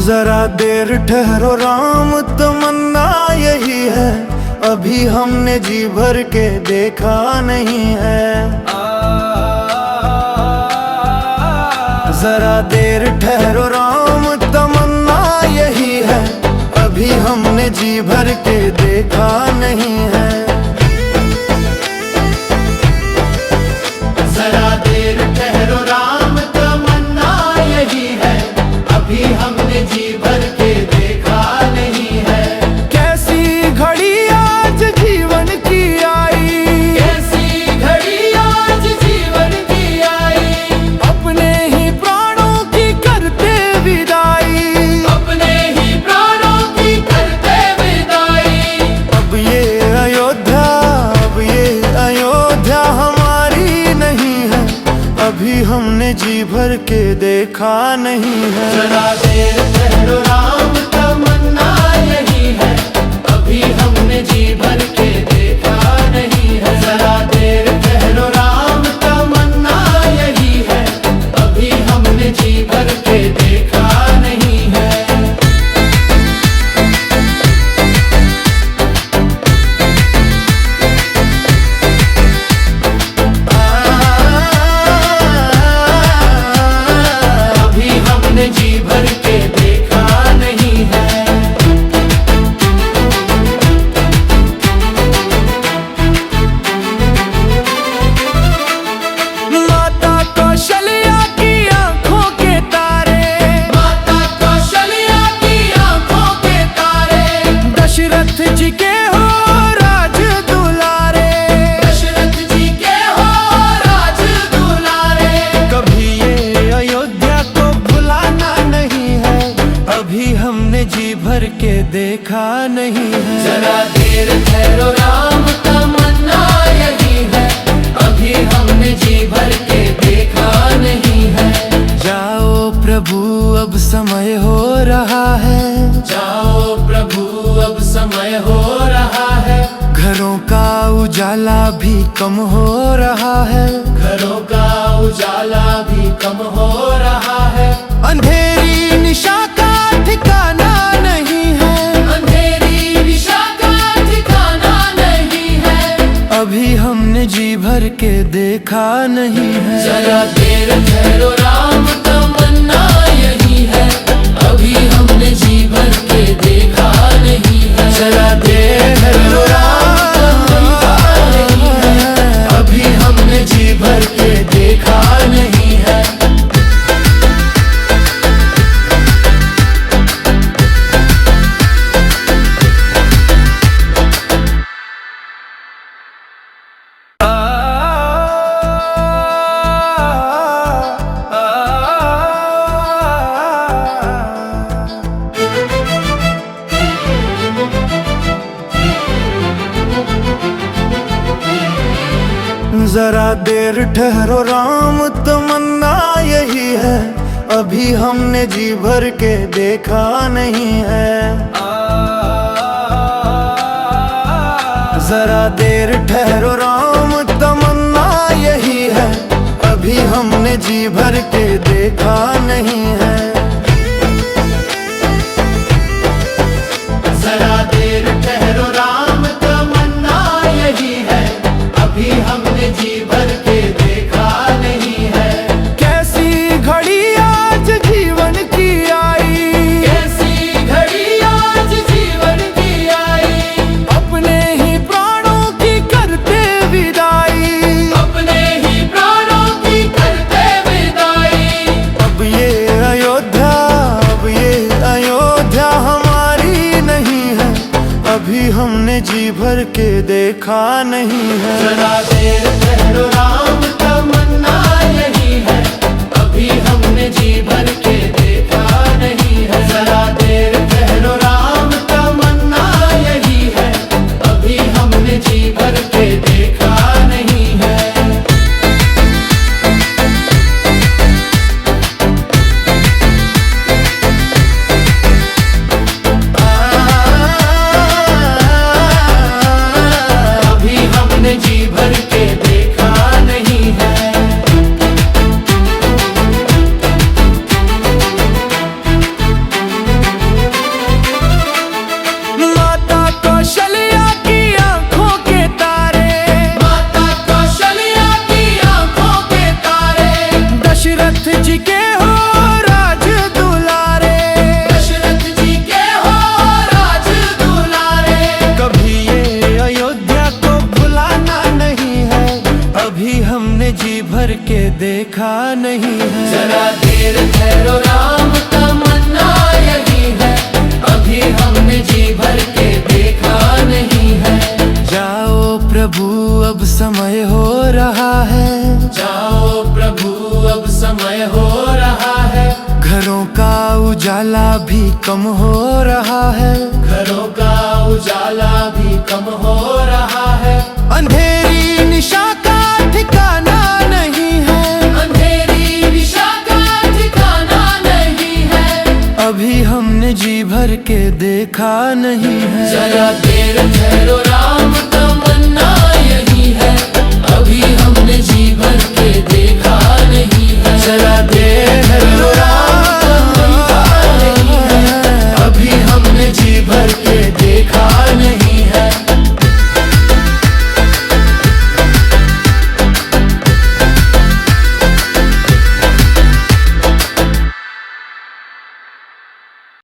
जरा देर ठहरो राम, तमन्ना यही है, अभी हमने जी भर के देखा नहीं है। जरा देर ठहरो राम, तमन्ना यही है, अभी हमने जी भर के देखा नहीं है। जरा देर ठहरो राम, तमन्ना यही है, अभी हमने जी भर के देखा नहीं है। कैसी घड़ी आज जीवन की आई, कैसी घड़ी आज जीवन की आई, अपने ही प्राणों की करते विदाई, अपने ही प्राणों की करते विदाई। अब ये अयोध्या हमारी नहीं है, अभी हमने जी भर के देखा नहीं है। जरा देर ठहरो राम, तमन्ना यही है, अभी हमने जी भर के देखा नहीं है। जरा देर ठहरो राम, तमन्ना यही है, अभी हमने जी भर के देखा नहीं है। अभी हमने जी भर के देखा नहीं है। माता कौशल्या की आंखों के तारे, माता कौशल्या की आंखों के तारे, दशरथ जी के हो राज दुलारे, दशरथ जी के हो राज दुलारे। कभी ये अयोध्या को भुलाना नहीं है, अभी हमने जी भर के देखा नहीं है। जरा देर ठहरो राम, तमन्ना यही है, अभी हमने जी भर के देखा नहीं है। जाओ प्रभु अब समय हो रहा है, जाओ प्रभु अब समय हो रहा है, घरों का उजाला भी कम हो रहा है, घरों का उजाला भी कम हो रहा है। अंधेरी निशा का ठिकाना नहीं है, अंधेरी निशा का ठिकाना नहीं है, अभी हमने जी भर के देखा नहीं है। जरा देर ठहरो राम, तमन्ना यही है, अभी हमने जी भर के देखा नहीं है। जरा देर ठहरो राम, तमन्ना यही है, अभी हमने जी भर के देखा नहीं है। जरा देर ठहरो राम, तमन्ना यही है, अभी हमने जी भर के देखा नहीं है। जरा देर ठहरो राम, तमन्ना यही है, अभी हमने जी भर के देखा नहीं है। जरा देर ठहरो राम, तमन्ना यही है, अभी हमने जी भर के देखा नहीं है। कैसी घड़ी आज जीवन की आई, कैसी घड़ी आज जीवन की आई, अपने ही प्राणों की करते विदाई, अपने ही प्राणों की करते विदाई। अब ये अयोध्या हमारी नहीं है, अभी हमने जी भर के देखा नहीं है। जरा देर ठहरो राम, तमन्ना यही है, अभी हमने जी भर के देखा नहीं है। जरा देर ठहरो राम, तमन्ना यही है, अभी हमने जी भर के देखा नहीं है। अभी हमने जी भर के देखा नहीं है। उजाला भी कम हो रहा है, घरों का उजाला भी कम हो रहा है। अंधेरी निशा का ठिकाना नहीं है, अंधेरी निशा का ठिकाना नहीं है। अभी हमने जी भर के देखा नहीं है। जरा